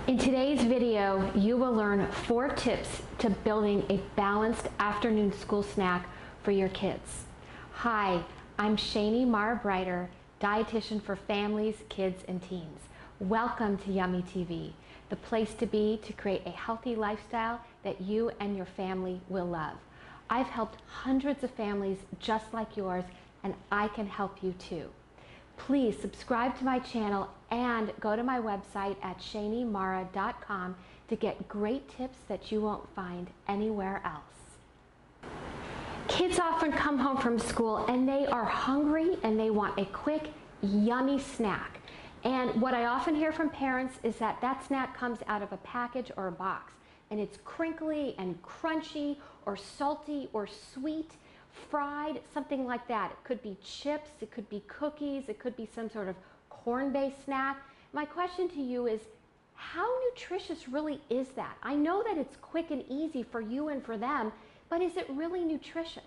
In today's video, you will learn 4 tips to building a balanced afternoon school snack for your kids. Hi, I'm Shani Mara-Breiter, dietitian for families, kids, and teens. Welcome to Yummy TV, the place to be to create a healthy lifestyle that you and your family will love. I've helped hundreds of families just like yours, and I can help you too. Please subscribe to my channel and go to my website at shanimara.com to get great tips that you won't find anywhere else. Kids often come home from school and they are hungry and they want a quick, yummy snack. And what I often hear from parents is that that snack comes out of a package or a box, and it's crinkly and crunchy or salty or sweet, fried, something like that. It could be chips, it could be cookies, it could be some sort of corn-based snack. My question to you is, how nutritious really is that? I know that it's quick and easy for you and for them, but is it really nutritious?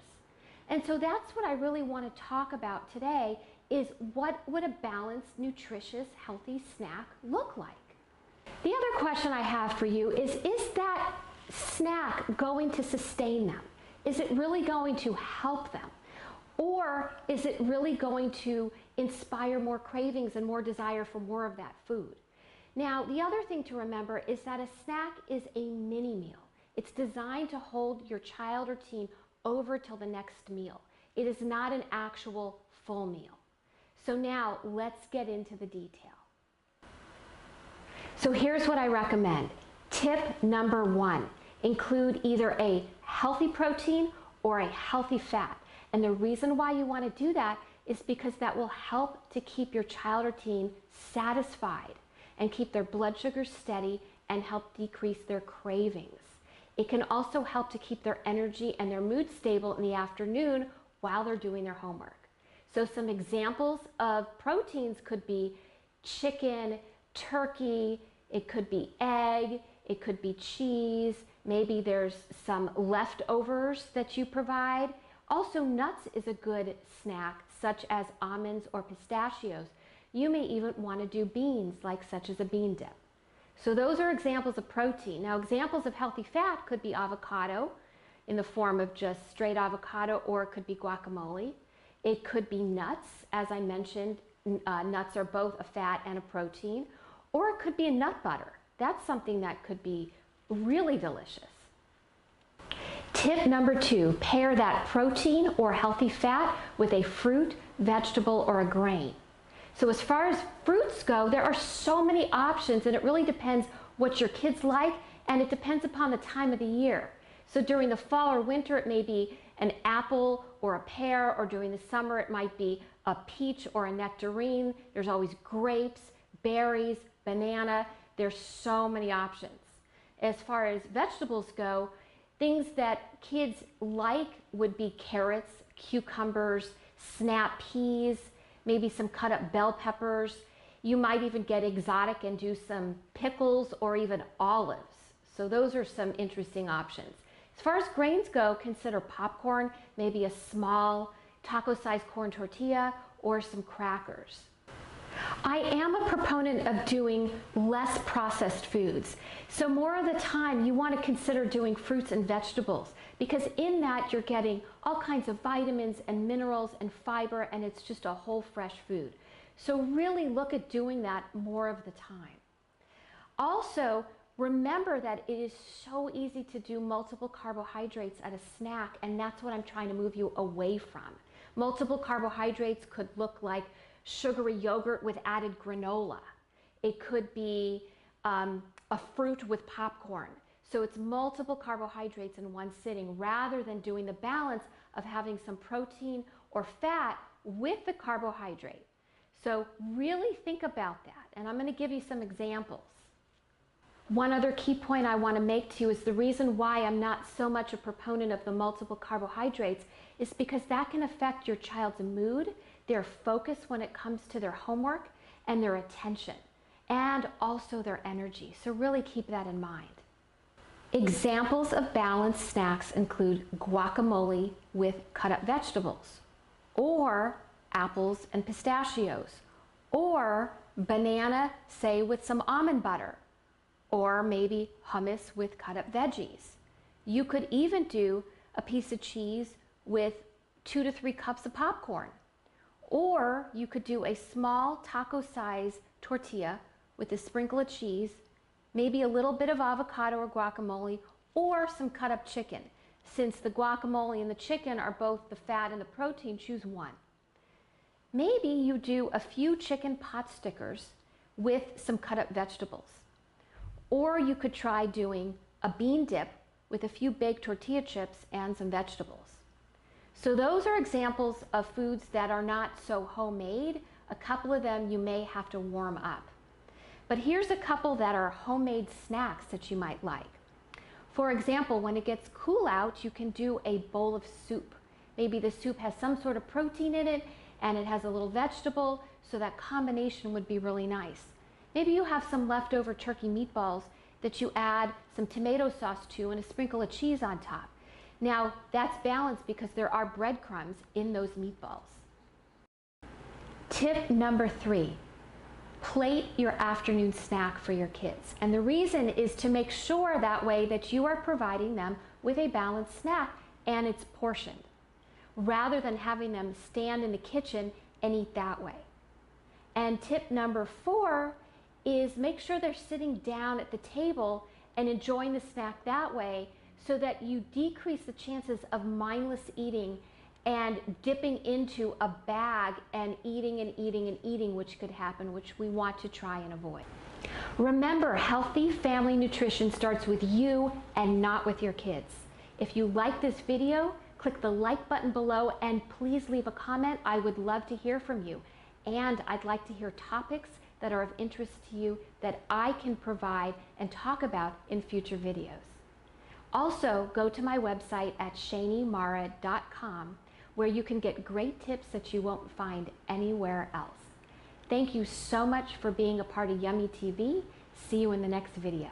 And so that's what I really want to talk about today, is what would a balanced, nutritious, healthy snack look like? The other question I have for you is that snack going to sustain them? Is it really going to help them? Or is it really going to inspire more cravings and more desire for more of that food? Now, the other thing to remember is that a snack is a mini meal. It's designed to hold your child or teen over till the next meal. It is not an actual full meal. So now let's get into the detail. So here's what I recommend. Tip number 1. Include either a healthy protein or a healthy fat. And the reason why you want to do that is because that will help to keep your child or teen satisfied and keep their blood sugar steady and help decrease their cravings. It can also help to keep their energy and their mood stable in the afternoon while they're doing their homework. So some examples of proteins could be chicken, turkey, it could be egg, it could be cheese, maybe there's some leftovers that you provide. Also, nuts is a good snack, such as almonds or pistachios. You may even want to do beans, such as a bean dip. So those are examples of protein. Now, examples of healthy fat could be avocado in the form of just straight avocado, or it could be guacamole. It could be nuts. As I mentioned, nuts are both a fat and a protein. Or it could be a nut butter. That's something that could be really delicious. Tip number 2, pair that protein or healthy fat with a fruit, vegetable, or a grain. So as far as fruits go, there are so many options, and it really depends what your kids like, and it depends upon the time of the year. So during the fall or winter, it may be an apple or a pear, or during the summer, it might be a peach or a nectarine. There's always grapes, berries, banana. There's so many options. As far as vegetables go, things that kids like would be carrots, cucumbers, snap peas, maybe some cut up bell peppers. You might even get exotic and do some pickles or even olives. So those are some interesting options. As far as grains go, consider popcorn, maybe a small taco-sized corn tortilla, or some crackers. I am a proponent of doing less processed foods. So more of the time you want to consider doing fruits and vegetables, because in that you're getting all kinds of vitamins and minerals and fiber, and it's just a whole fresh food. So really look at doing that more of the time. Also, remember that it is so easy to do multiple carbohydrates at a snack, and that's what I'm trying to move you away from. Multiple carbohydrates could look like sugary yogurt with added granola. It could be a fruit with popcorn. So it's multiple carbohydrates in one sitting, rather than doing the balance of having some protein or fat with the carbohydrate. So really think about that, and I'm going to give you some examples. One other key point I want to make to you is the reason why I'm not so much a proponent of the multiple carbohydrates is because that can affect your child's mood, their focus when it comes to their homework, and their attention, and also their energy. So really keep that in mind. Examples of balanced snacks include guacamole with cut up vegetables, or apples and pistachios, or banana, say with some almond butter, or maybe hummus with cut up veggies. You could even do a piece of cheese with 2 to 3 cups of popcorn. Or you could do a small taco size tortilla with a sprinkle of cheese, maybe a little bit of avocado or guacamole, or some cut up chicken. Since the guacamole and the chicken are both the fat and the protein, choose one. Maybe you do a few chicken pot stickers with some cut up vegetables. Or you could try doing a bean dip with a few baked tortilla chips and some vegetables. So those are examples of foods that are not so homemade. A couple of them you may have to warm up. But here's a couple that are homemade snacks that you might like. For example, when it gets cool out, you can do a bowl of soup. Maybe the soup has some sort of protein in it and it has a little vegetable, so that combination would be really nice. Maybe you have some leftover turkey meatballs that you add some tomato sauce to and a sprinkle of cheese on top. Now, that's balanced because there are breadcrumbs in those meatballs. Tip number 3, plate your afternoon snack for your kids. And the reason is to make sure that way that you are providing them with a balanced snack and it's portioned, rather than having them stand in the kitchen and eat that way. And tip number 4 is make sure they're sitting down at the table and enjoying the snack that way, so that you decrease the chances of mindless eating and dipping into a bag and eating and eating and eating, which could happen, which we want to try and avoid. Remember, healthy family nutrition starts with you and not with your kids. If you like this video, click the like button below and please leave a comment. I would love to hear from you. And I'd like to hear topics that are of interest to you that I can provide and talk about in future videos. Also, go to my website at shaneymara.com, where you can get great tips that you won't find anywhere else. Thank you so much for being a part of Yummy TV. See you in the next video.